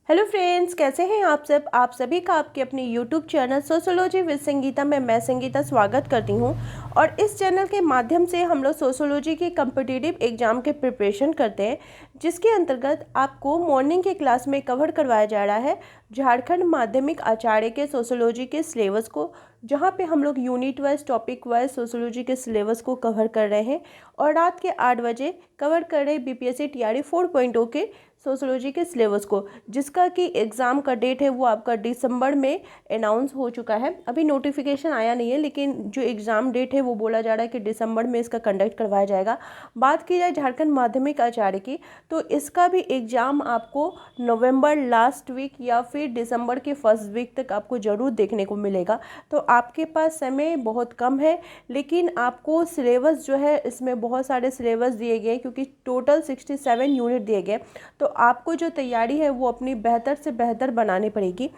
Hello friends, कैसे हैं आप सब। आप सभी का आपके अपने YouTube channel sociology with Sangeeta में मैं संगीता स्वागत करती हूं। और इस चैनल के माध्यम से हम लोग सोशियोलॉजी के कम्पिटिटिव एग्ज़ाम के प्रिपरेशन करते हैं, जिसके अंतर्गत आपको मॉर्निंग के क्लास में कवर करवाया जा रहा है झारखंड माध्यमिक आचार्य के सोशियोलॉजी के सिलेबस को, जहां पे हम लोग unit wise topic wise sociology के सिलेबस को कवर कर रहे हैं। और रात के 8 बजे कवर कर रहे बीपीएससी टीआरई 4.0 के सोशियोलॉजी के सिलेबस को, जिसका कि एग्ज़ाम का डेट है वो आपका दिसंबर में अनाउंस हो चुका है। अभी नोटिफिकेशन आया नहीं है, लेकिन जो एग्ज़ाम डेट है वो बोला जा रहा है कि दिसंबर में इसका कंडक्ट करवाया जाएगा। बात की जाए झारखंड माध्यमिक आचार्य की, तो इसका भी एग्ज़ाम आपको नवंबर लास्ट वीक या फिर दिसंबर के फर्स्ट वीक तक आपको ज़रूर देखने को मिलेगा। तो आपके पास समय बहुत कम है, लेकिन आपको सिलेबस जो है इसमें बहुत सारे सिलेबस दिए गए, क्योंकि टोटल 67 यूनिट दिए गए। तो आपको जो तैयारी है वो अपनी बेहतर से बेहतर बनानी पड़ेगी।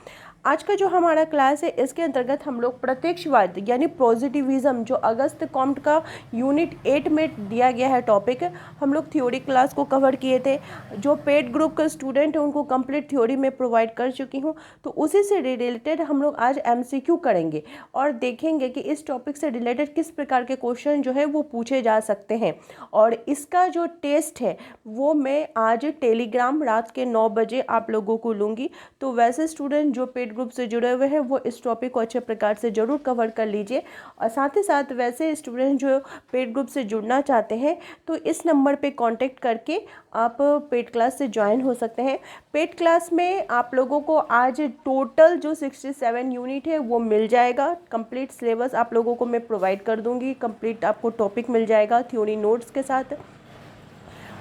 आज का जो हमारा क्लास है इसके अंतर्गत हम लोग प्रत्यक्षवाद यानी पॉजिटिविज्म, जो अगस्त कॉम्ट का यूनिट 8 में दिया गया है टॉपिक, हम लोग थ्योरी क्लास को कवर किए थे। जो पेड ग्रुप का स्टूडेंट है उनको कंप्लीट थ्योरी में प्रोवाइड कर चुकी हूँ। तो उसी से रिलेटेड हम लोग आज एमसीक्यू करेंगे और देखेंगे कि इस टॉपिक से रिलेटेड किस प्रकार के क्वेश्चन जो है वो पूछे जा सकते हैं। और इसका जो टेस्ट है वो मैं आज टेलीग्राम रात के 9 बजे आप लोगों को लूँगी। तो वैसे स्टूडेंट जो पेड ग्रुप से जुड़े हुए हैं वो इस टॉपिक को अच्छे प्रकार से ज़रूर कवर कर लीजिए। और साथ ही साथ वैसे स्टूडेंट जो पेड ग्रुप से जुड़ना चाहते हैं तो इस नंबर पे कांटेक्ट करके आप पेड क्लास से ज्वाइन हो सकते हैं। पेड क्लास में आप लोगों को आज टोटल जो 67 यूनिट है वो मिल जाएगा। कंप्लीट सिलेबस आप लोगों को मैं प्रोवाइड कर दूंगी, कंप्लीट आपको टॉपिक मिल जाएगा थ्योरी नोट्स के साथ।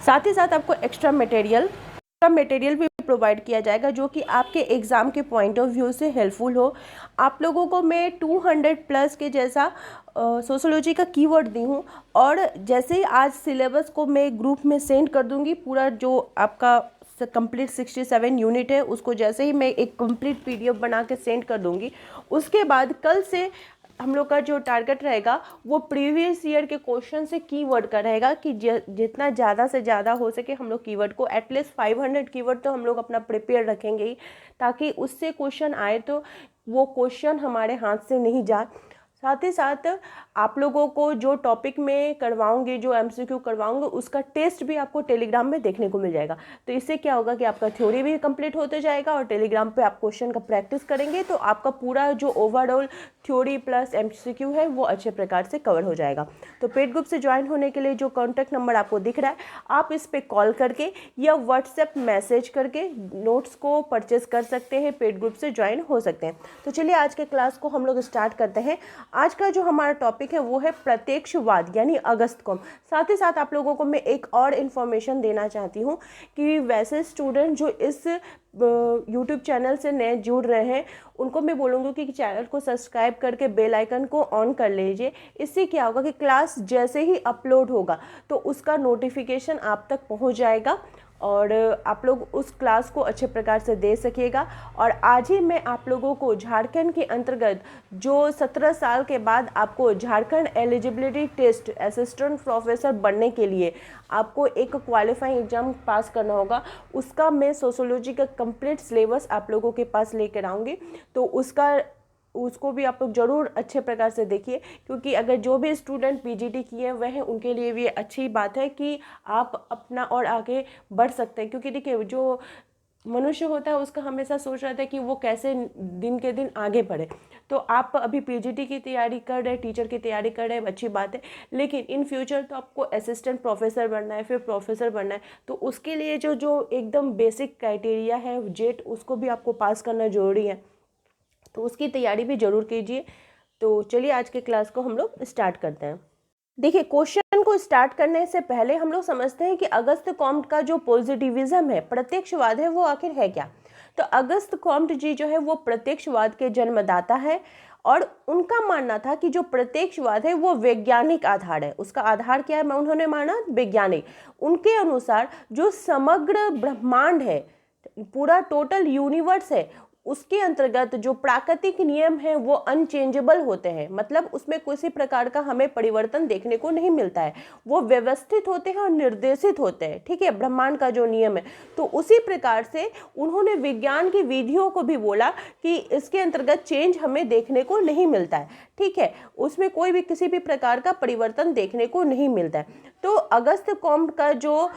साथ ही साथ आपको एक्स्ट्रा मटेरियल भी प्रोवाइड किया जाएगा, जो कि आपके एग्ज़ाम के पॉइंट ऑफ व्यू से हेल्पफुल हो। आप लोगों को मैं 200 प्लस के जैसा सोशियोलॉजी का कीवर्ड दी हूँ। और जैसे ही आज सिलेबस को मैं ग्रुप में सेंड कर दूँगी, पूरा जो आपका कंप्लीट 67 यूनिट है उसको जैसे ही मैं एक कंप्लीट पीडीएफ बना के सेंड कर दूँगी, उसके बाद कल से हम लोग का जो टारगेट रहेगा वो प्रीवियस ईयर के क्वेश्चन से कीवर्ड का रहेगा कि जितना ज़्यादा से ज़्यादा हो सके हम लोग कीवर्ड को एटलीस्ट 500 कीवर्ड तो हम लोग अपना प्रिपेयर रखेंगे ही, ताकि उससे क्वेश्चन आए तो वो क्वेश्चन हमारे हाथ से नहीं जाए। साथ ही साथ आप लोगों को जो टॉपिक में करवाऊंगी, जो एमसीक्यू करवाऊंगी, उसका टेस्ट भी आपको टेलीग्राम में देखने को मिल जाएगा। तो इससे क्या होगा कि आपका थ्योरी भी कंप्लीट होते जाएगा और टेलीग्राम पे आप क्वेश्चन का प्रैक्टिस करेंगे, तो आपका पूरा जो ओवरऑल थ्योरी प्लस एमसीक्यू है वो अच्छे प्रकार से कवर हो जाएगा। तो पेड ग्रुप से ज्वाइन होने के लिए जो कॉन्टैक्ट नंबर आपको दिख रहा है, आप इस पर कॉल करके या व्हाट्सएप मैसेज करके नोट्स को परचेज कर सकते हैं, पेड ग्रुप से ज्वाइन हो सकते हैं। तो चलिए आज के क्लास को हम लोग स्टार्ट करते हैं। आज का जो हमारा टॉपिक है वो है प्रत्यक्षवाद यानी अगस्त कॉम। साथ ही साथ आप लोगों को मैं एक और इन्फॉर्मेशन देना चाहती हूँ कि वैसे स्टूडेंट जो इस यूट्यूब चैनल से नए जुड़ रहे हैं उनको मैं बोलूँगी कि चैनल को सब्सक्राइब करके बेल आइकन को ऑन कर लीजिए। इससे क्या होगा कि क्लास जैसे ही अपलोड होगा तो उसका नोटिफिकेशन आप तक पहुँच जाएगा और आप लोग उस क्लास को अच्छे प्रकार से दे सकिएगा। और आज ही मैं आप लोगों को झारखंड के अंतर्गत जो 17 साल के बाद आपको Jharkhand eligibility test assistant professor बनने के लिए आपको एक क्वालिफाइंग एग्जाम पास करना होगा, उसका मैं सोशियोलॉजी का कंप्लीट सिलेबस आप लोगों के पास लेकर आऊँगी। तो उसको भी आप लोग ज़रूर अच्छे प्रकार से देखिए, क्योंकि अगर जो भी स्टूडेंट पीजीटी किए हुए हैं उनके लिए भी अच्छी बात है कि आप अपना और आगे बढ़ सकते हैं। क्योंकि देखिए जो मनुष्य होता है उसका हमेशा सोच रहा था कि वो कैसे दिन के दिन आगे बढ़े। तो आप अभी पीजीटी की तैयारी कर रहे हैं, टीचर की तैयारी कर रहे हैं, अच्छी बात है, लेकिन इन फ्यूचर तो आपको असिस्टेंट प्रोफेसर बनना है, फिर प्रोफेसर बनना है। तो उसके लिए जो एकदम बेसिक क्राइटेरिया है जेट, उसको भी आपको पास करना ज़रूरी है, तो उसकी तैयारी भी ज़रूर कीजिए। तो चलिए आज के क्लास को हम लोग स्टार्ट करते हैं। देखिए, क्वेश्चन को स्टार्ट करने से पहले हम लोग समझते हैं कि अगस्त कॉम्ट का जो पॉजिटिविज्म है, प्रत्यक्षवाद है, वो आखिर है क्या। तो अगस्त कॉम्ट जी जो है वो प्रत्यक्षवाद के जन्मदाता है और उनका मानना था कि जो प्रत्यक्षवाद है वो वैज्ञानिक आधार है। उसका आधार क्या है, मैं उन्होंने माना वैज्ञानिक। उनके अनुसार जो समग्र ब्रह्मांड है, पूरा टोटल यूनिवर्स है, उसके अंतर्गत जो प्राकृतिक नियम है वो अनचेंजेबल होते हैं, मतलब उसमें किसी प्रकार का हमें परिवर्तन देखने को नहीं मिलता है, वो व्यवस्थित होते हैं और निर्देशित होते हैं। ठीक है, ब्रह्मांड का जो नियम है। तो उसी प्रकार से उन्होंने विज्ञान की विधियों को भी बोला कि इसके अंतर्गत चेंज हमें देखने को नहीं मिलता है। ठीक है, उसमें कोई भी किसी भी प्रकार का परिवर्तन देखने को नहीं मिलता है। तो अगस्त कॉम्ट का जो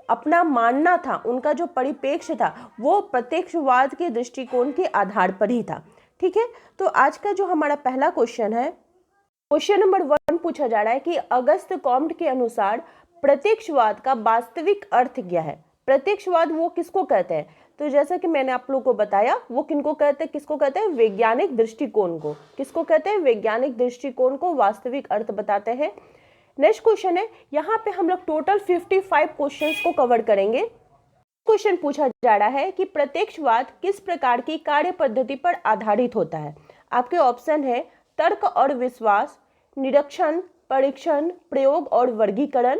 अपना मानना था, उनका जो परिप्रेक्ष्य था, वो प्रत्यक्षवाद के दृष्टिकोण के आधार पर ही था। ठीक है, तो आज का जो हमारा पहला क्वेश्चन है, क्वेश्चन नंबर 1 पूछा जा रहा है कि अगस्त कॉम्ट के अनुसार प्रत्यक्षवाद का वास्तविक अर्थ क्या है। प्रत्यक्षवाद वो किसको कहते हैं? तो जैसा कि मैंने आप लोगों को बताया, वो किनको कहते हैं, किसको कहते हैं? वैज्ञानिक दृष्टिकोण को। किसको कहते हैं? वैज्ञानिक दृष्टिकोण को वास्तविक अर्थ बताते हैं। नेक्स्ट क्वेश्चन है, यहाँ पे हम लोग टोटल 55 क्वेश्चंस को कवर करेंगे। क्वेश्चन पूछा जा रहा है कि प्रत्यक्षवाद किस प्रकार की कार्य पद्धति पर आधारित होता है। आपके ऑप्शन है तर्क और विश्वास, निरीक्षण, परीक्षण, प्रयोग और वर्गीकरण,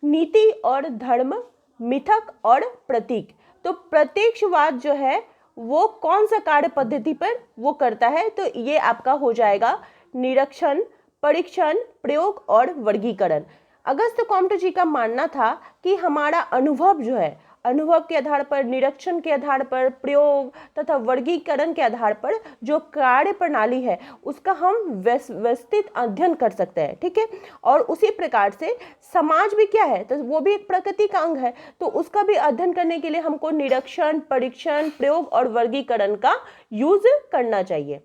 नीति और धर्म, मिथक और प्रतीक। तो प्रत्यक्षवाद जो है वो कौन सा कार्य पद्धति पर वो करता है? तो ये आपका हो जाएगा निरीक्षण, परीक्षण, प्रयोग और वर्गीकरण। अगस्त कॉम्ट जी का मानना था कि हमारा अनुभव जो है, अनुभव के आधार पर, निरीक्षण के आधार पर, प्रयोग तथा वर्गीकरण के आधार पर जो कार्य प्रणाली है उसका हम व्यवस्थित अध्ययन कर सकते हैं। ठीक है, और उसी प्रकार से समाज भी क्या है, तो वो भी एक प्रकृति का अंग है, तो उसका भी अध्ययन करने के लिए हमको निरीक्षण, परीक्षण, प्रयोग और वर्गीकरण का यूज करना चाहिए।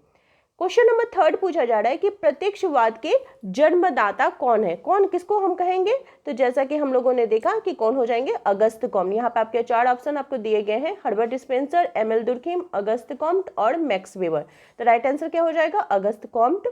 क्वेश्चन नंबर 3 पूछा जा रहा है कि प्रत्यक्षवाद के जन्मदाता कौन है? कौन किसको हम कहेंगे? तो जैसा कि हम लोगों ने देखा कि कौन हो जाएंगे, अगस्त कॉम्ट। यहाँ पे आपके 4 ऑप्शन आपको दिए गए हैं, Herbert Spencer, ML Durkheim, Auguste Comte और मैक्स वेबर। तो राइट आंसर क्या हो जाएगा? Auguste Comte.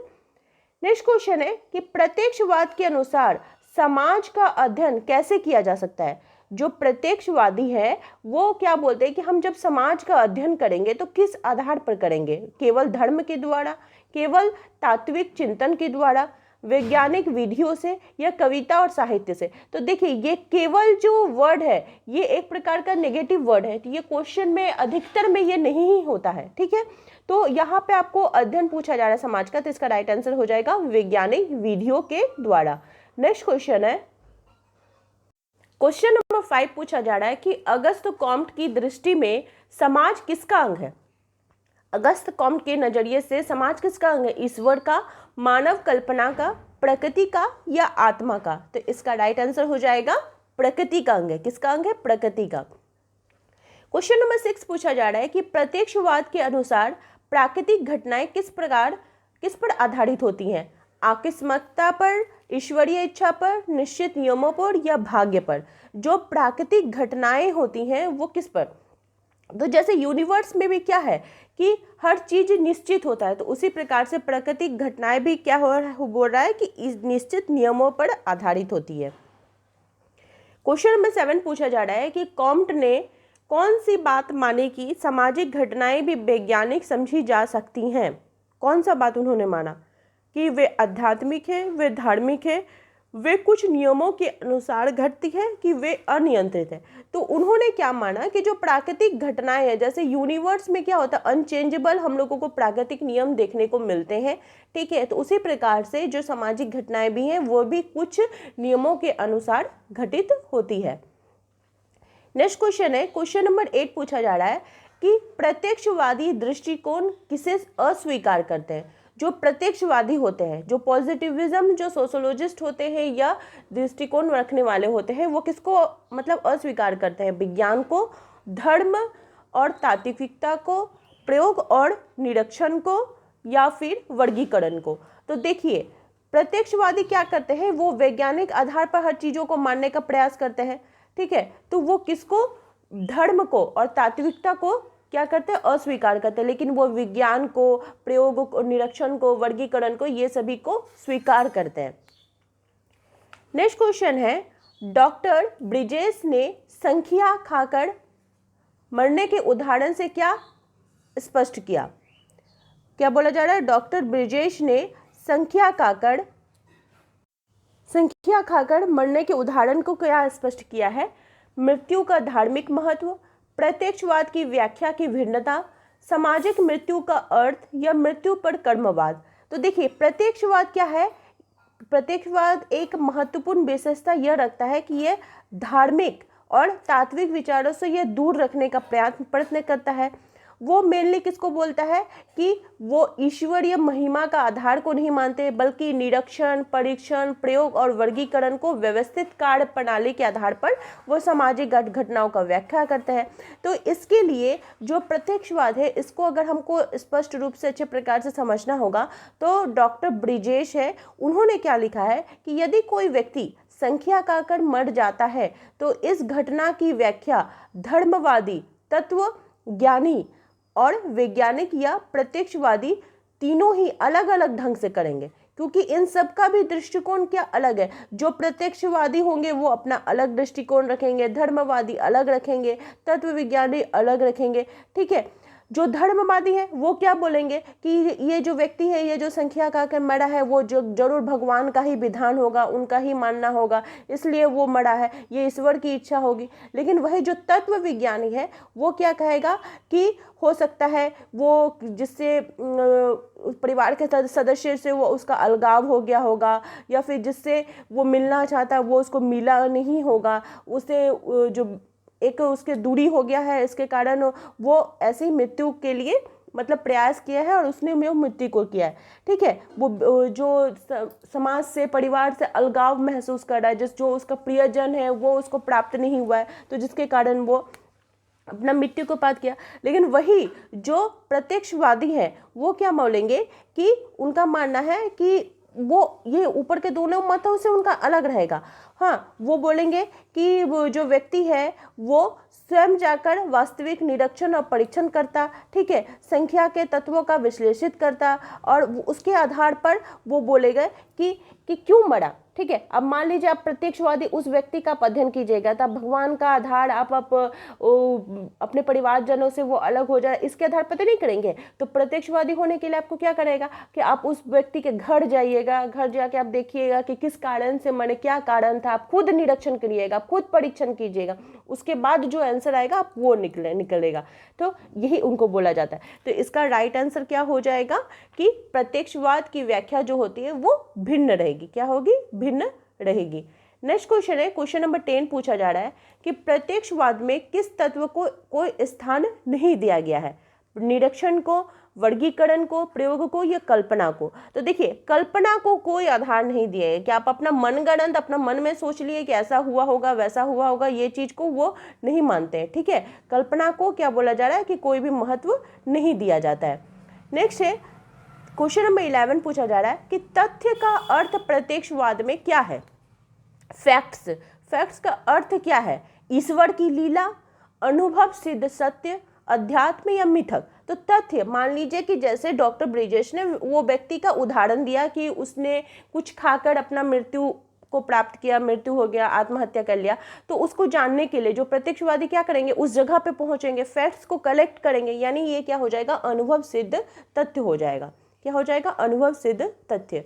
नेक्स्ट क्वेश्चन है कि प्रत्यक्षवाद के अनुसार समाज का अध्ययन कैसे किया जा सकता है। जो प्रत्यक्षवादी है वो क्या बोलते हैं कि हम जब समाज का अध्ययन करेंगे तो किस आधार पर करेंगे? केवल धर्म के द्वारा, केवल तात्विक चिंतन के द्वारा, वैज्ञानिक विधियों से, या कविता और साहित्य से? तो देखिए, ये केवल जो वर्ड है ये एक प्रकार का नेगेटिव वर्ड है, तो ये क्वेश्चन में अधिकतर में ये नहीं ही होता है। ठीक है, तो यहाँ पे आपको अध्ययन पूछा जा रहा है समाज का, तो इसका राइट आंसर हो जाएगा वैज्ञानिक विधियों के द्वारा। नेक्स्ट क्वेश्चन है, क्वेश्चन नंबर 5 पूछा जा रहा है कि अगस्त कॉम्ट की दृष्टि में समाज किसका अंग है? अगस्त कॉम्ट के नजरिए से समाज किसका अंग है? ईश्वर का, मानव कल्पना का, प्रकृति का या आत्मा का? तो इसका राइट आंसर हो जाएगा प्रकृति का अंग है। किसका अंग है? प्रकृति का। क्वेश्चन नंबर 6 पूछा जा रहा है कि प्रत्यक्षवाद के अनुसार प्राकृतिक घटनाएं किस पर आधारित होती हैं? आकस्मिकता पर, ईश्वरीय इच्छा पर, निश्चित नियमों पर या भाग्य पर? जो प्राकृतिक घटनाएं होती हैं वो किस पर? तो जैसे यूनिवर्स में भी क्या है कि हर चीज निश्चित होता है, तो उसी प्रकार से प्राकृतिक घटनाएं भी क्या बोल रहा है कि इस निश्चित नियमों पर आधारित होती है। क्वेश्चन नंबर 7 पूछा जा रहा है कि कॉम्ट ने कौन सी बात मानी कि सामाजिक घटनाएं भी वैज्ञानिक समझी जा सकती हैं? कौन सा बात उन्होंने माना? कि वे आध्यात्मिक है, वे धार्मिक है, वे कुछ नियमों के अनुसार घटती है, कि वे अनियंत्रित है? तो उन्होंने क्या माना कि जो प्राकृतिक घटनाएं हैं, जैसे यूनिवर्स में क्या होता है, अनचेंजेबल हम लोगों को प्राकृतिक नियम देखने को मिलते हैं। ठीक है, तो उसी प्रकार से जो सामाजिक घटनाएं भी हैं वो भी कुछ नियमों के अनुसार घटित होती है। नेक्स्ट क्वेश्चन है, क्वेश्चन नंबर 8 पूछा जा रहा है कि प्रत्यक्षवादी दृष्टिकोण किसे अस्वीकार करते हैं? जो प्रत्यक्षवादी होते हैं, जो पॉजिटिविज्म, जो सोशोलॉजिस्ट होते हैं या दृष्टिकोण रखने वाले होते हैं, वो किसको मतलब अस्वीकार करते हैं? विज्ञान को, धर्म और तात्विकता को, प्रयोग और निरीक्षण को या फिर वर्गीकरण को? तो देखिए, प्रत्यक्षवादी क्या करते हैं, वो वैज्ञानिक आधार पर हर चीज़ों को मानने का प्रयास करते हैं। ठीक है, तो वो किसको? धर्म को और तात्विकता को क्या करते हैं? अस्वीकार करते हैं। लेकिन वो विज्ञान को, प्रयोग को, निरीक्षण को, वर्गीकरण को, ये सभी को स्वीकार करते हैं। नेक्स्ट क्वेश्चन है, डॉक्टर ब्रिजेश ने संख्या खाकर मरने के उदाहरण से क्या स्पष्ट किया? क्या बोला जा रहा है? डॉक्टर ब्रिजेश ने संख्या खाकर मरने के उदाहरण को क्या स्पष्ट किया है? मृत्यु का धार्मिक महत्व, प्रत्यक्षवाद की व्याख्या की भिन्नता, सामाजिक मृत्यु का अर्थ या मृत्यु पर कर्मवाद। तो देखिए प्रत्यक्षवाद क्या है, प्रत्यक्षवाद एक महत्वपूर्ण विशेषता यह रखता है कि यह धार्मिक और तात्विक विचारों से यह दूर रखने का प्रयत्न करता है। वो मेनली किसको बोलता है कि वो ईश्वरीय महिमा का आधार को नहीं मानते, बल्कि निरीक्षण, परीक्षण, प्रयोग और वर्गीकरण को व्यवस्थित कार्य प्रणाली के आधार पर वो सामाजिक घटनाओं का व्याख्या करते हैं। तो इसके लिए जो प्रत्यक्षवाद है, इसको अगर हमको स्पष्ट रूप से अच्छे प्रकार से समझना होगा तो डॉक्टर ब्रिजेश है, उन्होंने क्या लिखा है कि यदि कोई व्यक्ति संख्या खाकर मर जाता है तो इस घटना की व्याख्या धर्मवादी, तत्व ज्ञानी और वैज्ञानिक या प्रत्यक्षवादी तीनों ही अलग अलग ढंग से करेंगे, क्योंकि इन सब का भी दृष्टिकोण क्या अलग है। जो प्रत्यक्षवादी होंगे वो अपना अलग दृष्टिकोण रखेंगे, धर्मवादी अलग रखेंगे, तत्व विज्ञानी अलग रखेंगे, ठीक है। जो धर्मवादी है वो क्या बोलेंगे कि ये जो व्यक्ति है, ये जो संख्या का कर मरा है, वो जो जरूर भगवान का ही विधान होगा, उनका ही मानना होगा, इसलिए वो मरा है, ये ईश्वर की इच्छा होगी। लेकिन वही जो तत्व विज्ञानी है वो क्या कहेगा कि हो सकता है वो जिससे परिवार के सदस्य से वो उसका अलगाव हो गया होगा, या फिर जिससे वो मिलना चाहता है वो उसको मिला नहीं होगा, उसे जो एक उसके दूरी हो गया है, इसके कारण वो ऐसी मृत्यु के लिए मतलब प्रयास किया है और उसने मृत्यु को किया है, ठीक है। वो जो समाज से, परिवार से अलगाव महसूस कर रहा है, जो उसका प्रियजन है वो उसको प्राप्त नहीं हुआ है, तो जिसके कारण वो अपना मृत्यु को प्राप्त किया। लेकिन वही जो प्रत्यक्षवादी है वो क्या बोलेंगे कि उनका मानना है कि वो ये ऊपर के दोनों मतों से उनका अलग रहेगा। हाँ, वो बोलेंगे कि वो जो व्यक्ति है वो स्वयं जाकर वास्तविक निरीक्षण और परीक्षण करता, ठीक है, संख्या के तत्वों का विश्लेषित करता और उसके आधार पर वो बोलेगा कि क्यों मरा, ठीक है। अब मान लीजिए आप प्रत्यक्षवादी उस व्यक्ति का अध्ययन कीजिएगा, तब भगवान का आधार आप अपने परिवारजनों से वो अलग हो जाए, इसके आधार पर तो नहीं करेंगे। तो प्रत्यक्षवादी होने के लिए आपको क्या करेगा कि आप उस व्यक्ति के घर जाइएगा, घर जाके आप देखिएगा कि किस कारण से मरे, क्या कारण था, आप खुद निरीक्षण करिएगा, खुद परीक्षण कीजिएगा, उसके बाद जो आंसर आएगा आप वो निकलेगा। तो यही उनको बोला जाता है। तो इसका राइट आंसर क्या हो जाएगा कि प्रत्यक्षवाद की व्याख्या जो होती है वो भिन्न रहेगी। क्या होगी? भिन्न रहेगी। नेक्स्ट क्वेश्चन है, क्वेश्चन नंबर 10 पूछा जा रहा है कि प्रत्यक्षवाद में किस तत्व को कोई स्थान नहीं दिया गया है? निरीक्षण को, वर्गीकरण को, प्रयोग को या कल्पना को? तो देखिए कल्पना को कोई आधार नहीं दिया है कि आप अपना मनगढ़ंत अपना मन में सोच लिए कि ऐसा हुआ होगा, वैसा हुआ होगा, ये चीज को वो नहीं मानते हैं, ठीक है। कल्पना को क्या बोला जा रहा है कि कोई भी महत्व नहीं दिया जाता है। नेक्स्ट है क्वेश्चन नंबर 11 पूछा जा रहा है कि तथ्य का अर्थ प्रत्यक्षवाद में क्या है? फैक्ट्स। फैक्ट्स का अर्थ क्या है? ईश्वर की लीला, अनुभव सिद्ध सत्य, अध्यात्म या मिथक। तो तथ्य, मान लीजिए कि जैसे डॉक्टर ब्रिजेश ने वो व्यक्ति का उदाहरण दिया कि उसने कुछ खाकर अपना मृत्यु को प्राप्त किया, मृत्यु हो गया, आत्महत्या कर लिया, तो उसको जानने के लिए जो प्रत्यक्षवादी क्या करेंगे, उस जगह पे पहुंचेंगे, फैक्ट्स को कलेक्ट करेंगे, यानी ये क्या हो जाएगा? अनुभव सिद्ध तथ्य हो जाएगा। क्या हो जाएगा? अनुभव सिद्ध तथ्य।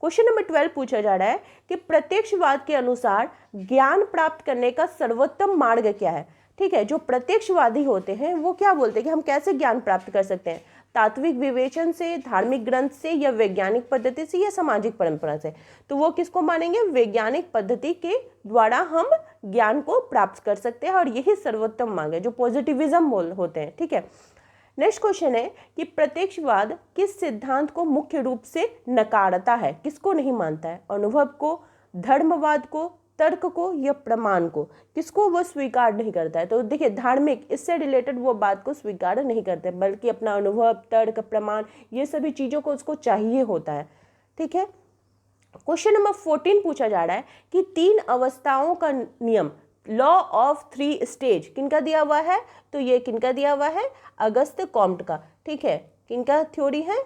क्वेश्चन नंबर 12 पूछा जा रहा है कि प्रत्यक्षवाद के अनुसार ज्ञान प्राप्त करने का सर्वोत्तम मार्ग क्या है? ठीक है, जो प्रत्यक्षवादी होते हैं वो क्या बोलते हैं कि हम कैसे ज्ञान प्राप्त कर सकते हैं? तात्विक विवेचन से, धार्मिक ग्रंथ से, या वैज्ञानिक पद्धति से, या सामाजिक परंपरा से? तो वो किसको मानेंगे? वैज्ञानिक पद्धति के द्वारा हम ज्ञान को प्राप्त कर सकते हैं और यही सर्वोत्तम मार्ग है, जो पॉजिटिविज्म होते हैं, ठीक है। नेक्स्ट क्वेश्चन है कि प्रत्यक्षवाद किस सिद्धांत को मुख्य रूप से नकारता है, किसको नहीं मानता है? अनुभव को, धर्मवाद को, तर्क को या प्रमाण को? किसको वो स्वीकार नहीं करता है? तो देखिए धार्मिक, इससे रिलेटेड वो बात को स्वीकार नहीं करते, बल्कि अपना अनुभव, तर्क, प्रमाण, ये सभी चीज़ों को उसको चाहिए होता है, ठीक है। क्वेश्चन नंबर 14 पूछा जा रहा है कि 3 अवस्थाओं का नियम, लॉ ऑफ 3 स्टेज, किनका दिया हुआ है? तो ये किनका दिया हुआ है? अगस्त कॉम्ट का, ठीक है। किनका थ्योरी है?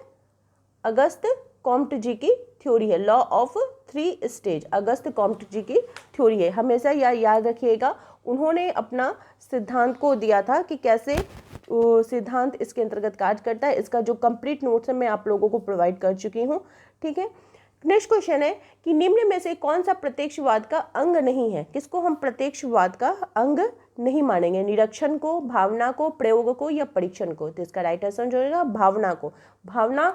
अगस्त कॉम्ट जी की थ्योरी है। Law of 3 stage August Comte ji की थ्योरी है। हमेशा याद रखिएगा, उन्होंने अपना सिद्धांत को दिया था कि कैसे सिद्धांत इसके अंतर्गत कार्य करता है। इसका जो कंप्लीट नोट्स है मैं आप लोगों को प्रोवाइड कर चुकी हूँ, ठीक है। नेक्स्ट क्वेश्चन है कि निम्न में से कौन सा प्रत्यक्षवाद का अंग नहीं है। किसको हम प्रत्यक्षवाद का अंग नहीं मानेंगे? निरीक्षण को, भावना को, प्रयोग को या परीक्षण को? तो इसका राइट आंसर जो होगा भावना को। भावना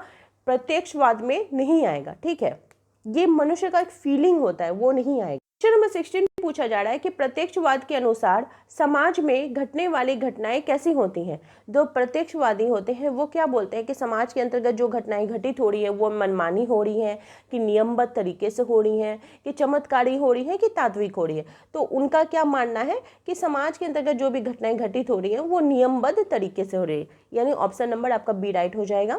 प्रत्यक्षवाद में नहीं आएगा, ठीक है। ये मनुष्य का एक फीलिंग होता है, वो नहीं आएगा। क्वेश्चन नंबर 16 पूछा जा रहा है कि प्रत्यक्षवाद के अनुसार समाज में घटने वाली घटनाएं कैसी होती हैं। जो प्रत्यक्षवादी होते हैं वो क्या बोलते हैं कि समाज के अंतर्गत जो घटनाएं घटित हो रही है वो मनमानी हो रही है, कि नियमबद्ध तरीके से हो रही हैं, कि चमत्कारी हो रही है, कि तात्विक हो रही है। तो उनका क्या मानना है कि समाज के अंतर्गत जो भी घटनाएं घटित हो रही हैं वो नियमबद्ध तरीके से हो रही है, यानी ऑप्शन नंबर आपका बी राइट हो जाएगा।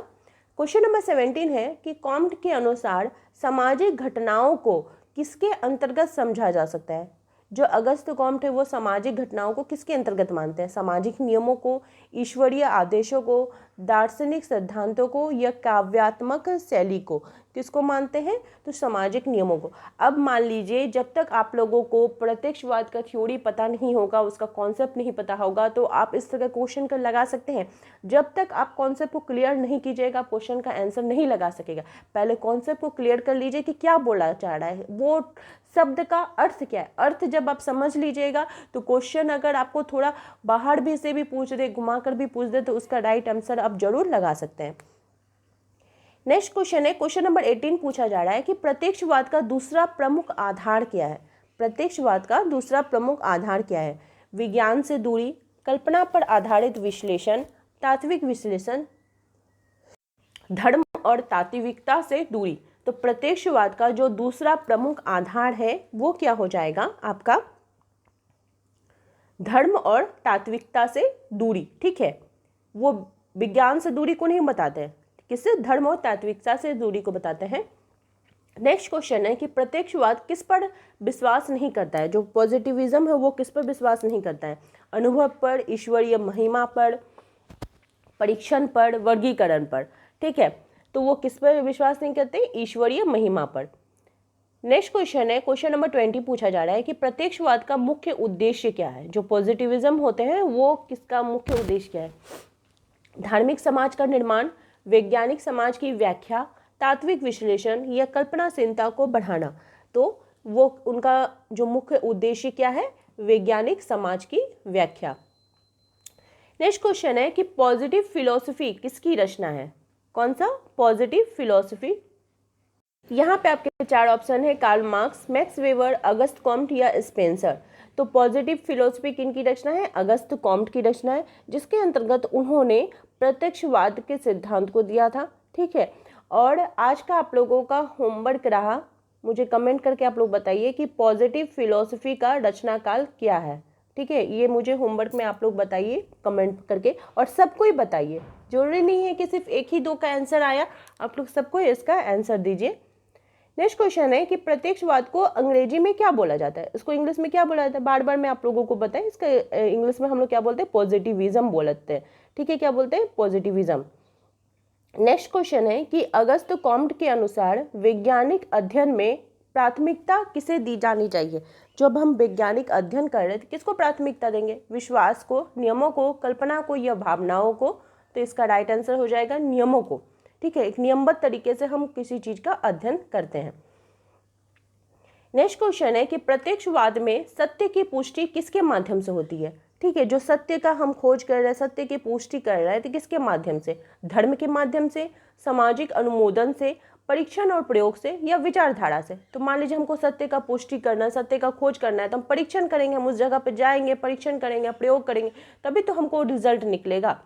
क्वेश्चन नंबर 17 है कि कॉम्ट के अनुसार सामाजिक घटनाओं को किसके अंतर्गत समझा जा सकता है। जो अगस्त कॉम्ट है वो सामाजिक घटनाओं को किसके अंतर्गत मानते हैं? सामाजिक नियमों को, ईश्वरीय आदेशों को, दार्शनिक सिद्धांतों को या काव्यात्मक शैली को? किसको मानते हैं? तो सामाजिक नियमों को। अब मान लीजिए जब तक आप लोगों को प्रत्यक्षवाद का थ्योरी पता नहीं होगा, उसका कॉन्सेप्ट नहीं पता होगा, तो आप इस तरह क्वेश्चन कर लगा सकते हैं। जब तक आप कॉन्सेप्ट को क्लियर नहीं कीजिएगा क्वेश्चन का आंसर नहीं लगा सकेगा। पहले कॉन्सेप्ट को क्लियर कर लीजिए कि क्या बोला चाह रहा है, वो शब्द का अर्थ क्या है। अर्थ जब आप समझ लीजिएगा तो क्वेश्चन अगर आपको थोड़ा बाहर भी से भी पूछ दे, घुमा कर भी पूछ दे, तो उसका राइट आंसर आप जरूर लगा सकते हैं। नेक्स्ट क्वेश्चन है, क्वेश्चन नंबर 18 पूछा जा रहा है कि प्रत्यक्षवाद का दूसरा प्रमुख आधार क्या है। प्रत्यक्षवाद का दूसरा प्रमुख आधार क्या है? विज्ञान से दूरी, कल्पना पर आधारित विश्लेषण, तात्विक विश्लेषण, धर्म और तात्विकता से दूरी। तो प्रत्यक्षवाद का जो दूसरा प्रमुख आधार है वो क्या हो जाएगा आपका? धर्म और तात्विकता से दूरी, ठीक है। वो विज्ञान से दूरी को नहीं बताते हैं, किससे? धर्म और तात्विकता से दूरी को बताते हैं। नेक्स्ट क्वेश्चन है कि प्रत्यक्षवाद किस पर विश्वास नहीं करता है। जो पॉजिटिविज्म है वो किस पर विश्वास नहीं करता है? अनुभव पर, ईश्वरीय महिमा पर, परीक्षण पर, वर्गीकरण पर, ठीक है। तो वो किस पर विश्वास नहीं करते? ईश्वरीय महिमा पर। नेक्स्ट क्वेश्चन है, क्वेश्चन नंबर 20 पूछा जा रहा है कि प्रत्यक्षवाद का मुख्य उद्देश्य क्या है। जो पॉजिटिविज्म होते हैं वो किसका मुख्य उद्देश्य क्या है? धार्मिक समाज का निर्माण, वैज्ञानिक समाज की व्याख्या, तात्विक विश्लेषण या कल्पनाशीलता को बढ़ाना। तो वो उनका जो मुख्य उद्देश्य क्या है? वैज्ञानिक समाज की व्याख्या। नेक्स्ट क्वेश्चन है कि पॉजिटिव फिलॉसफी किसकी रचना है। कौन सा? Positive philosophy. यहाँ पे आपके 4 ऑप्शन है, Karl Marx, max weber, Auguste Comte या स्पेंसर। तो पॉजिटिव फिलॉसफी किनकी रचना है? अगस्त कॉम्ट की रचना है, जिसके अंतर्गत उन्होंने प्रत्यक्षवाद के सिद्धांत को दिया था, ठीक है। और आज का आप लोगों का होमवर्क रहा, मुझे कमेंट करके आप लोग बताइए कि पॉजिटिव फिलॉसफी का रचनाकाल क्या है, ठीक है। ये मुझे होमवर्क में आप लोग बताइए कमेंट करके, और सबको ही बताइए। जरूरी नहीं है कि सिर्फ एक ही 2 का आंसर आया, आप लोग सबको इसका आंसर दीजिए। नेक्स्ट क्वेश्चन है कि प्रत्यक्षवाद को अंग्रेजी में क्या बोला जाता है। इसको इंग्लिश में क्या बोला जाता है? बार बार मैं आप लोगों को बताएं, इसका इंग्लिश में हम लोग क्या बोलते हैं? पॉजिटिविज्म बोलते हैं, ठीक है। क्या बोलते हैं? पॉजिटिविज्म। नेक्स्ट क्वेश्चन है कि अगस्त कॉम्ट के अनुसार वैज्ञानिक अध्ययन में प्राथमिकता किसे दी जानी चाहिए। जब हम वैज्ञानिक अध्ययन कर रहे हैं तो किसको प्राथमिकता देंगे? विश्वास को, नियमों को, कल्पना को या भावनाओं को? तो इसका राइट आंसर हो जाएगा नियमों को, ठीक है। एक नियमबद्ध तरीके से हम किसी चीज का अध्ययन करते हैं। नेक्स्ट क्वेश्चन है कि प्रत्यक्षवाद में सत्य की पुष्टि किसके माध्यम से होती है, ठीक है। जो सत्य का हम खोज कर रहे हैं, सत्य की पुष्टि कर रहे हैं, तो किसके माध्यम से? धर्म के माध्यम से, सामाजिक अनुमोदन से, परीक्षण और प्रयोग से या विचारधारा से? तो मान लीजिए हमको सत्य का पुष्टि करना है, सत्य का खोज करना है, तो हम परीक्षण करेंगे, हम उस जगह पर जाएंगे, परीक्षण करेंगे, प्रयोग करेंगे, तभी तो हमको रिजल्ट निकलेगा।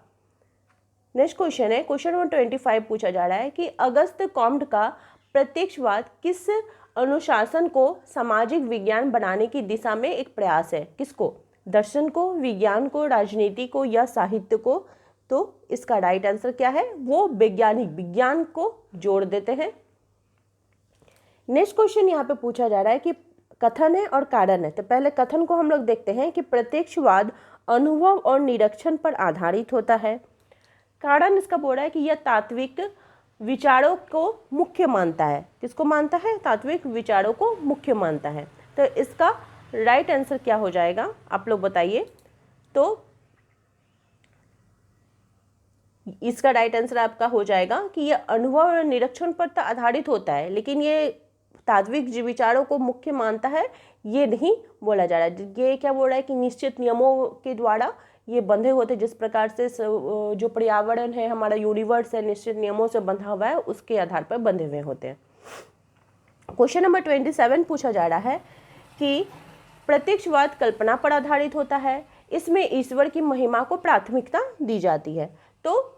नेक्स्ट क्वेश्चन है, क्वेश्चन नंबर 25 पूछा जा रहा है कि अगस्त कॉम्ट का प्रत्यक्षवाद किस अनुशासन को सामाजिक विज्ञान बनाने की दिशा में एक प्रयास है। किसको? दर्शन को, विज्ञान को, राजनीति को या साहित्य को? तो इसका राइट आंसर क्या है? वो वैज्ञानिक, विज्ञान को जोड़ देते हैं। नेक्स्ट क्वेश्चन यहाँ पे पूछा जा रहा है कि कथन है और कारण है। तो पहले कथन को हम लोग देखते हैं कि प्रत्यक्षवाद अनुभव और निरीक्षण पर आधारित होता है। कारण इसका बोल रहा है कि यह तात्विक विचारों को मुख्य मानता है। किसको मानता है? तात्विक विचारों को मुख्य मानता है। तो इसका राइट आंसर क्या हो जाएगा, आप लोग बताइए। तो इसका राइट आंसर आपका हो जाएगा कि यह अनुभव और निरीक्षण पर तो आधारित होता है, लेकिन ये तात्विक विचारों को मुख्य मानता है, ये नहीं बोला जा रहा है। ये क्या बोल रहा है कि निश्चित नियमों के द्वारा ये बंधे होते हैं, जिस प्रकार से जो पर्यावरण है, हमारा यूनिवर्स है, निश्चित नियमों से बंधा हुआ है, उसके आधार पर बंधे हुए होते हैं। क्वेश्चन नंबर 27 पूछा जा रहा है कि प्रत्यक्षवाद कल्पना पर आधारित होता है, इसमें ईश्वर की महिमा को प्राथमिकता दी जाती है। तो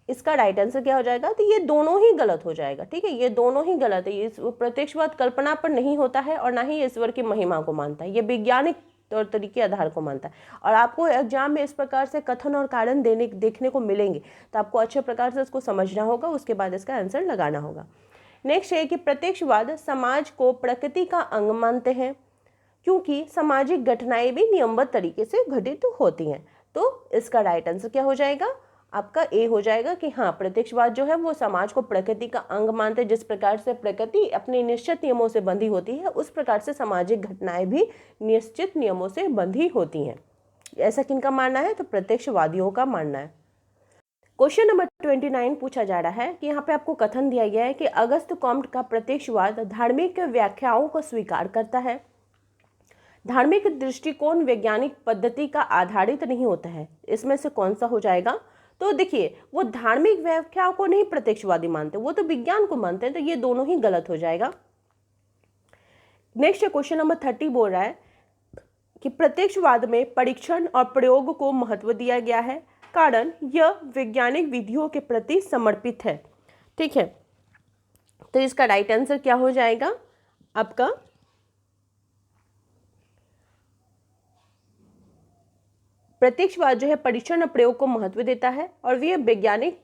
इसका राइट आंसर क्या हो जाएगा? तो ये दोनों ही गलत हो जाएगा। ठीक है, ये दोनों ही गलत है। इस प्रत्यक्षवाद कल्पना पर नहीं होता है और ना ही ईश्वर की महिमा को मानता है, ये वैज्ञानिक तौर तरीके आधार को मानता है। और आपको एग्जाम में इस प्रकार से कथन और कारण देखने को मिलेंगे, तो आपको अच्छे प्रकार से इसको समझना होगा, उसके बाद इसका आंसर लगाना होगा। नेक्स्ट है कि प्रत्यक्षवाद समाज को प्रकृति का अंग मानते हैं, क्योंकि सामाजिक घटनाएं भी नियमबद्ध तरीके से घटित होती हैं। तो इसका राइट आंसर क्या हो जाएगा? आपका ए हो जाएगा कि हाँ, प्रत्यक्षवाद जो है वो समाज को प्रकृति का अंग मानते हैं। जिस प्रकार से प्रकृति अपने निश्चित नियमों से बंधी होती है, उस प्रकार से सामाजिक घटनाएं भी निश्चित नियमों से बंधी होती हैं। ऐसा किनका मानना है? तो प्रत्यक्षवादियों का मानना है। क्वेश्चन नंबर 29 पूछा जा रहा है कि यहाँ पे आपको कथन दिया गया है कि अगस्त कॉम्ट का प्रत्यक्षवाद धार्मिक व्याख्याओं को स्वीकार करता है। धार्मिक दृष्टिकोण वैज्ञानिक पद्धति का आधारित नहीं होता है, इसमें से कौन सा हो जाएगा? तो देखिए, वो धार्मिक व्याख्याओं को नहीं प्रत्यक्षवादी मानते, वो तो विज्ञान को मानते हैं, तो ये दोनों ही गलत हो जाएगा। नेक्स्ट क्वेश्चन नंबर 30 बोल रहा है कि प्रत्यक्षवाद में परीक्षण और प्रयोग को महत्व दिया गया है, कारण यह वैज्ञानिक विधियों के प्रति समर्पित है। ठीक है, तो इसका राइट आंसर क्या हो जाएगा? आपका प्रत्यक्षवाद जो है परीक्षण और प्रयोग को महत्व देता है और वह वैज्ञानिक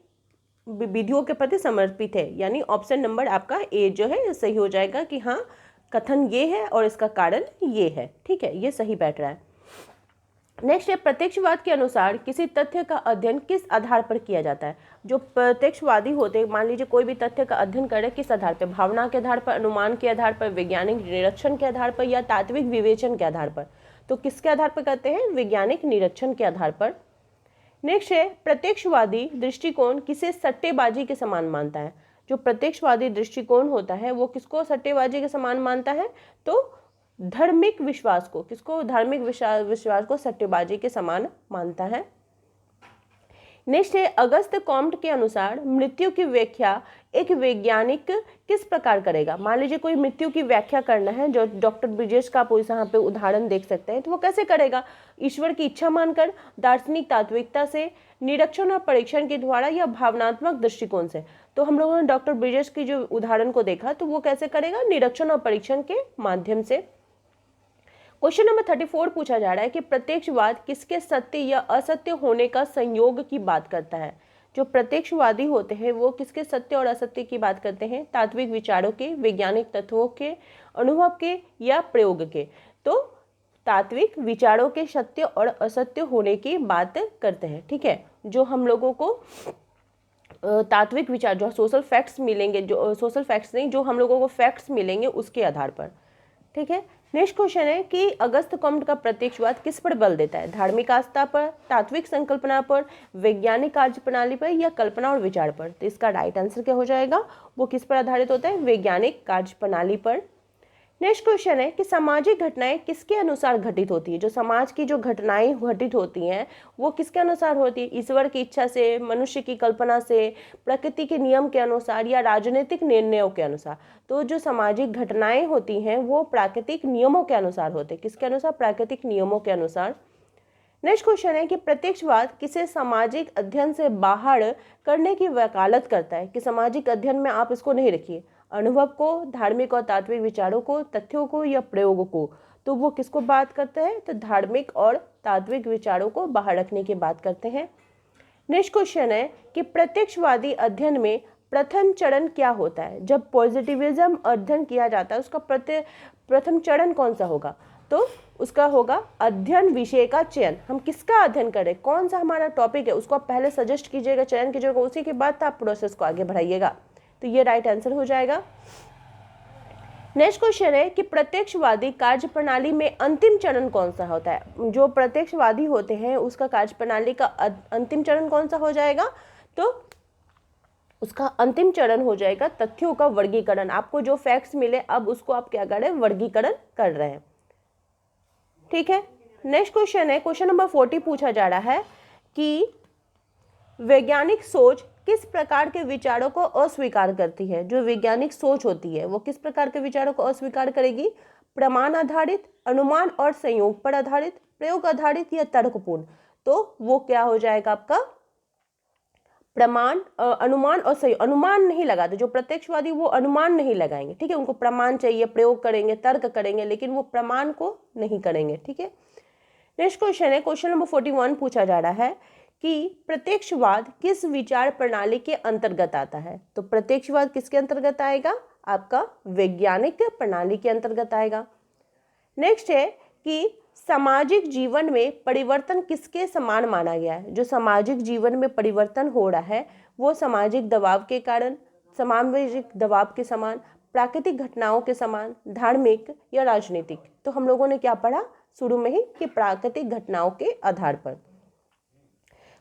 विधियों के प्रति समर्पित है, यानी ऑप्शन नंबर आपका ए जो है सही हो जाएगा कि हाँ, कथन ये है और इसका कारण ये है। ठीक है, ये सही बैठ रहा है। नेक्स्ट है, प्रत्यक्षवाद के अनुसार किसी तथ्य का अध्ययन किस आधार पर किया जाता है? जो प्रत्यक्षवादी होते हैं, मान लीजिए कोई भी तथ्य का अध्ययन करें, किस आधार पर? भावना के आधार पर, अनुमान के आधार पर, वैज्ञानिक निरीक्षण के आधार पर या तात्विक विवेचन के आधार पर? तो किसके आधार पर करते हैं? वैज्ञानिक निरीक्षण के आधार पर। नेक्स्ट है, प्रत्यक्षवादी दृष्टिकोण किसे सट्टेबाजी के समान मानता है? जो प्रत्यक्षवादी दृष्टिकोण होता है वो किसको सट्टेबाजी के समान मानता है? तो धार्मिक विश्वास को, किसको? धार्मिक विश्वास को सट्टेबाजी के समान मानता है। नेक्स्ट है, अगस्त कॉम्ट के अनुसार मृत्यु की व्याख्या एक वैज्ञानिक किस प्रकार करेगा? मान लीजिए कोई मृत्यु की व्याख्या करना है, जो डॉक्टर ब्रिजेश का आप यहाँ पे उदाहरण देख सकते हैं, तो वो कैसे करेगा? ईश्वर की इच्छा मानकर, दार्शनिक तात्विकता से, निरीक्षण और परीक्षण के द्वारा या भावनात्मक दृष्टिकोण से? तो हम लोगों ने डॉक्टर ब्रिजेश की जो उदाहरण को देखा, तो वो कैसे करेगा? निरीक्षण और परीक्षण के माध्यम से। क्वेश्चन नंबर 34 पूछा जा रहा है कि प्रत्यक्षवाद किसके सत्य या असत्य होने का संयोग की बात करता है? जो प्रत्यक्षवादी होते हैं वो किसके सत्य और असत्य की बात करते हैं? तात्विक विचारों के, वैज्ञानिक तत्वों के, अनुभव के या प्रयोग के? तो तात्विक विचारों के सत्य और असत्य होने की बात करते हैं। ठीक है, जो हम लोगों को तात्विक विचार, जो सोशल फैक्ट्स मिलेंगे, जो सोशल फैक्ट्स नहीं, जो हम लोगों को फैक्ट्स मिलेंगे उसके आधार पर। ठीक है, नेक्स्ट क्वेश्चन है कि अगस्त कॉम्ट का प्रत्यक्षवाद किस पर बल देता है? धार्मिक आस्था पर, तात्विक संकल्पना पर, वैज्ञानिक कार्य प्रणाली पर या कल्पना और विचार पर? तो इसका राइट आंसर क्या हो जाएगा? वो किस पर आधारित होता है? वैज्ञानिक कार्य प्रणाली पर। नेक्स्ट क्वेश्चन है कि सामाजिक घटनाएं किसके अनुसार घटित होती है? जो समाज की जो घटनाएं घटित होती हैं वो किसके अनुसार होती है? ईश्वर की इच्छा से, मनुष्य की कल्पना से, प्रकृति के नियम के अनुसार या राजनीतिक निर्णयों के अनुसार? तो जो सामाजिक घटनाएं होती हैं वो प्राकृतिक नियमों के अनुसार होते हैं। किसके अनुसार? प्राकृतिक नियमों के अनुसार। नेक्स्ट क्वेश्चन है कि प्रत्यक्षवाद किसे सामाजिक अध्ययन से बाहर करने की वकालत करता है? कि सामाजिक अध्ययन में आप इसको नहीं रखिए, अनुभव को, धार्मिक और तात्विक विचारों को, तथ्यों को या प्रयोग को? तो वो किसको बात करते हैं? तो धार्मिक और तात्विक विचारों को बाहर रखने की बात करते हैं। नेक्स्ट क्वेश्चन है कि प्रत्यक्षवादी अध्ययन में प्रथम चरण क्या होता है? जब पॉजिटिविज्म अध्ययन किया जाता है उसका प्रथम चरण कौन सा होगा? तो उसका होगा अध्ययन विषय का चयन। हम किसका अध्ययन करें, कौन सा हमारा टॉपिक है, उसको आप पहले सजेस्ट कीजिएगा, चयन कीजिएगा, उसी के बाद आप प्रोसेस को आगे बढ़ाइएगा। तो ये राइट आंसर हो जाएगा। नेक्स्ट क्वेश्चन है कि प्रत्यक्षवादी कार्य प्रणाली में अंतिम चरण कौन सा होता है? जो प्रत्यक्षवादी होते हैं उसका कार्य प्रणाली का अंतिम चरण कौन सा हो जाएगा? तो उसका अंतिम चरण हो जाएगा तथ्यों का वर्गीकरण। आपको जो फैक्ट्स मिले अब उसको आप क्या कर रहे हैं, वर्गीकरण कर रहे हैं। ठीक है, नेक्स्ट क्वेश्चन है, क्वेश्चन नंबर 40 पूछा जा रहा है कि वैज्ञानिक सोच किस प्रकार के विचारों को अस्वीकार करती है। जो वैज्ञानिक सोच होती है वो किस प्रकार के विचारों को अस्वीकार करेगी, प्रमाण आधारित, अनुमान और संयोग पर आधारित, प्रयोग आधारित या तर्कपूर्ण। तो वो क्या हो जाएगा आपका प्रमाण, अनुमान और संयोग। अनुमान नहीं लगाते जो प्रत्यक्षवादी, वो अनुमान नहीं लगाएंगे, ठीक है, उनको प्रमाण चाहिए, प्रयोग करेंगे, तर्क करेंगे, लेकिन वो प्रमाण को नहीं करेंगे। ठीक है, नेक्स्ट क्वेश्चन है, क्वेश्चन नंबर 41 पूछा जा रहा है कि प्रत्यक्षवाद किस विचार प्रणाली के अंतर्गत आता है। तो प्रत्यक्षवाद किसके अंतर्गत आएगा, आपका वैज्ञानिक प्रणाली के अंतर्गत आएगा। नेक्स्ट है कि सामाजिक जीवन में परिवर्तन किसके समान माना गया है। जो सामाजिक जीवन में परिवर्तन हो रहा है वो सामाजिक दबाव के कारण, सामाजिक दबाव के समान, प्राकृतिक घटनाओं के समान, धार्मिक या राजनीतिक। तो हम लोगों ने क्या पढ़ा शुरू में ही कि प्राकृतिक घटनाओं के आधार पर।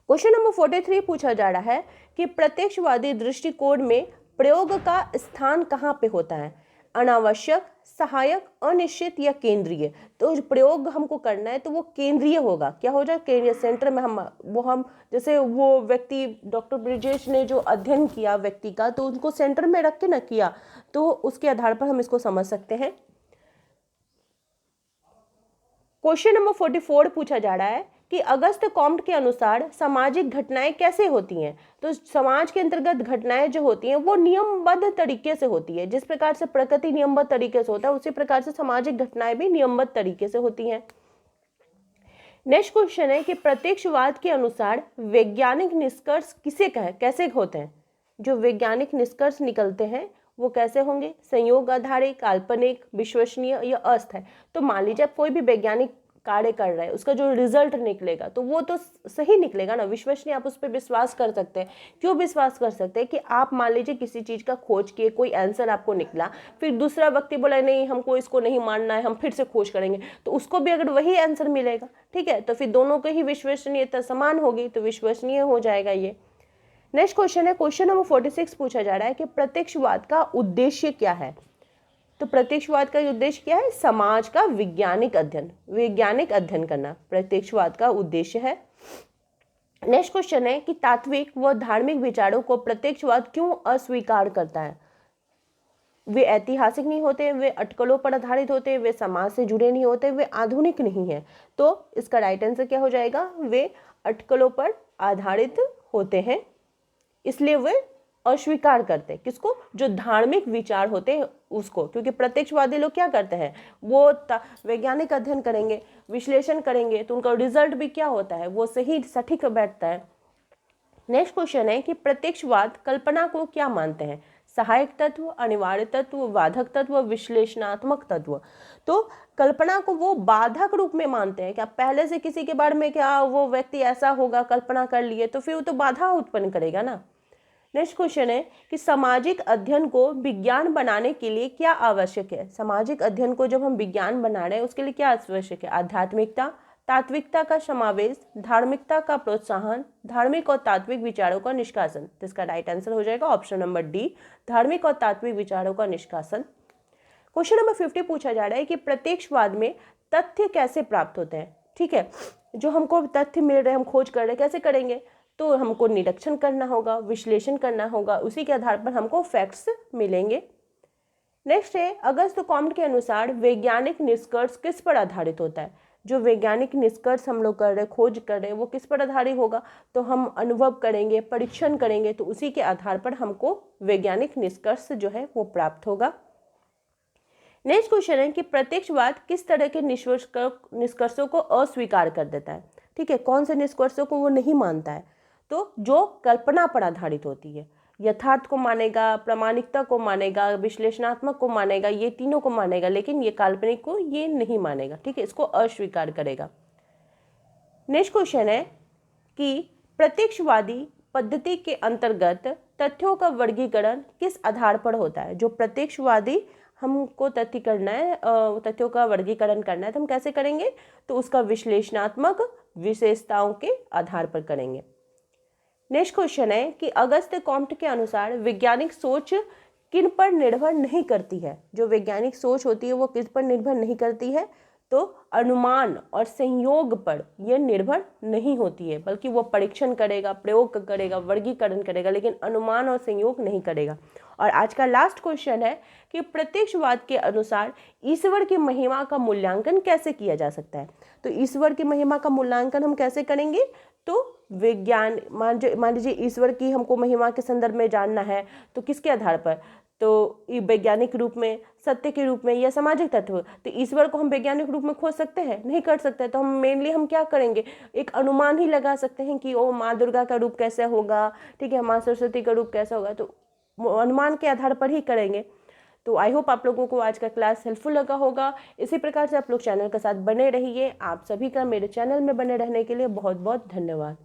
क्वेश्चन नंबर 43 पूछा जा रहा है कि प्रत्यक्षवादी दृष्टिकोण में प्रयोग का स्थान कहाँ पे होता है, अनावश्यक, सहायक, अनिश्चित या केंद्रीय। तो जो प्रयोग हमको करना है तो वो केंद्रीय होगा। क्या हो जाए, केंद्रीय, सेंटर में हम जैसे वो व्यक्ति डॉक्टर ब्रिजेश ने जो अध्ययन किया व्यक्ति का, तो उनको सेंटर में रख के ना किया, तो उसके आधार पर हम इसको समझ सकते हैं। क्वेश्चन नंबर 44 पूछा जा रहा है कि अगस्त कॉम्ट के अनुसार सामाजिक घटनाएं कैसे होती हैं। तो समाज के अंतर्गत घटनाएं जो होती हैं वो नियमबद्ध तरीके से होती है। जिस प्रकार से प्रकृति नियमबद्ध तरीके से होता है उसी प्रकार से सामाजिक घटनाएं भी नियमबद्ध तरीके से होती हैं। नेक्स्ट क्वेश्चन है कि प्रत्यक्षवाद के अनुसार वैज्ञानिक निष्कर्ष किसे कैसे होते हैं। जो वैज्ञानिक निष्कर्ष निकलते हैं वो कैसे होंगे, संयोग आधारित, काल्पनिक, विश्वसनीय या अस्थायी। तो मान लीजिए आप कोई भी वैज्ञानिक कार्य कर रहे हैं, उसका जो रिजल्ट निकलेगा तो वो तो सही निकलेगा ना, विश्वसनीय, आप उस पर विश्वास कर सकते हैं। क्यों विश्वास कर सकते हैं कि आप मान लीजिए किसी चीज का खोज किए, कोई आंसर आपको निकला, फिर दूसरा व्यक्ति बोला नहीं हमको इसको नहीं मानना है, हम फिर से खोज करेंगे, तो उसको भी अगर वही आंसर मिलेगा, ठीक है, तो फिर दोनों की ही विश्वसनीयता समान होगी, तो विश्वसनीय हो जाएगा ये। नेक्स्ट क्वेश्चन है, क्वेश्चन नंबर 46 पूछा जा रहा है कि प्रत्यक्षवाद का उद्देश्य क्या है। तो प्रत्यक्षवाद का उद्देश्य क्या है, समाज का वैज्ञानिक अध्ययन करना प्रत्यक्षवाद का उद्देश्य है। नेक्स्ट क्वेश्चन है कि तात्विक व धार्मिक विचारों को प्रत्यक्षवाद क्यों अस्वीकार करता है। वे ऐतिहासिक नहीं होते, वे अटकलों पर आधारित होते, वे समाज से जुड़े नहीं होते, वे आधुनिक नहीं है। तो इसका राइट आंसर क्या हो जाएगा, वे अटकलों पर आधारित होते हैं, इसलिए वे अस्वीकार करते हैं किसको, जो धार्मिक विचार होते हैं उसको। क्योंकि प्रत्यक्षवादी लोग क्या करते हैं, वो वैज्ञानिक अध्ययन करेंगे, विश्लेषण करेंगे, तो उनका रिजल्ट भी क्या होता है, वो सही सटीक बैठता है। नेक्स्ट क्वेश्चन है कि प्रत्यक्षवाद कल्पना को क्या मानते हैं, सहायक तत्व, अनिवार्य तत्व, बाधक तत्व, विश्लेषणात्मक तत्व। तो कल्पना को वो बाधक रूप में मानते हैं कि आप पहले से किसी के बारे में क्या वो व्यक्ति ऐसा होगा कल्पना कर लिए, तो फिर वो तो बाधा उत्पन्न करेगा ना। नेक्स्ट क्वेश्चन है कि सामाजिक अध्ययन को विज्ञान बनाने के लिए क्या आवश्यक है। सामाजिक अध्ययन को जब हम विज्ञान बना रहे हैं उसके लिए क्या आवश्यक है, आध्यात्मिकता, तात्विकता का समावेश, धार्मिकता का प्रोत्साहन, धार्मिक और तात्विक विचारों का निष्कासन। तो इसका राइट आंसर हो जाएगा ऑप्शन नंबर डी, धार्मिक और तात्विक विचारों का निष्कासन। क्वेश्चन नंबर 50 पूछा जा रहा है कि प्रत्यक्षवाद में तथ्य कैसे प्राप्त होते हैं। ठीक है, जो हमको तथ्य मिल रहे हैं, हम खोज कर रहे हैं, कैसे करेंगे, तो हमको निरीक्षण करना होगा, विश्लेषण करना होगा, उसी के आधार पर हमको फैक्ट्स मिलेंगे। नेक्स्ट है, अगस्त कॉम्ट के अनुसार वैज्ञानिक निष्कर्ष किस पर आधारित होता है। जो वैज्ञानिक निष्कर्ष हम लोग कर रहे हैं, खोज कर रहे हैं, वो किस पर आधारित होगा, तो हम अनुभव करेंगे, परीक्षण करेंगे, तो उसी के आधार पर हमको वैज्ञानिक निष्कर्ष जो है वो प्राप्त होगा। नेक्स्ट क्वेश्चन है कि प्रत्यक्षवाद किस तरह के निष्कर्षों को अस्वीकार कर देता है। ठीक है, कौन से निष्कर्षों को वो नहीं मानता है, तो जो कल्पना पर आधारित होती है, यथार्थ को मानेगा, प्रामाणिकता को मानेगा, विश्लेषणात्मक को मानेगा, ये तीनों को मानेगा, लेकिन ये काल्पनिक को ये नहीं मानेगा। ठीक है, इसको अस्वीकार करेगा। नेक्स्ट क्वेश्चन है कि प्रत्यक्षवादी पद्धति के अंतर्गत तथ्यों का वर्गीकरण किस आधार पर होता है। जो प्रत्यक्षवादी हमको तथ्य करना है, तथ्यों का वर्गीकरण करना है, तो हम कैसे करेंगे, तो उसका विश्लेषणात्मक विशेषताओं के आधार पर करेंगे। नेक्स्ट क्वेश्चन है कि अगस्त्य कॉम्ट के अनुसार वैज्ञानिक सोच किन पर निर्भर नहीं करती है। जो वैज्ञानिक सोच होती है वो किस पर निर्भर नहीं करती है, तो अनुमान और संयोग पर यह निर्भर नहीं होती है, बल्कि वो परीक्षण करेगा, प्रयोग करेगा, वर्गीकरण करेगा, लेकिन अनुमान और संयोग नहीं करेगा। और आज का लास्ट क्वेश्चन है कि प्रत्यक्षवाद के अनुसार ईश्वर की महिमा का मूल्यांकन कैसे किया जा सकता है। तो ईश्वर की महिमा का मूल्यांकन हम कैसे करेंगे, तो विज्ञान, मान लीजिए ईश्वर की हमको महिमा के संदर्भ में जानना है, तो किसके आधार पर, तो वैज्ञानिक रूप में, सत्य के रूप में या सामाजिक तत्व। तो ईश्वर को हम वैज्ञानिक रूप में खोज सकते हैं, नहीं कर सकते। तो हम मेनली हम क्या करेंगे, एक अनुमान ही लगा सकते हैं कि ओ माँ दुर्गा का रूप कैसे होगा, ठीक है, माँ सरस्वती का रूप कैसा होगा, तो अनुमान के आधार पर ही करेंगे। तो आई होप आप लोगों को आज का क्लास हेल्पफुल लगा होगा। इसी प्रकार से आप लोग चैनल के साथ बने रहिए। आप सभी का मेरे चैनल में बने रहने के लिए बहुत बहुत धन्यवाद।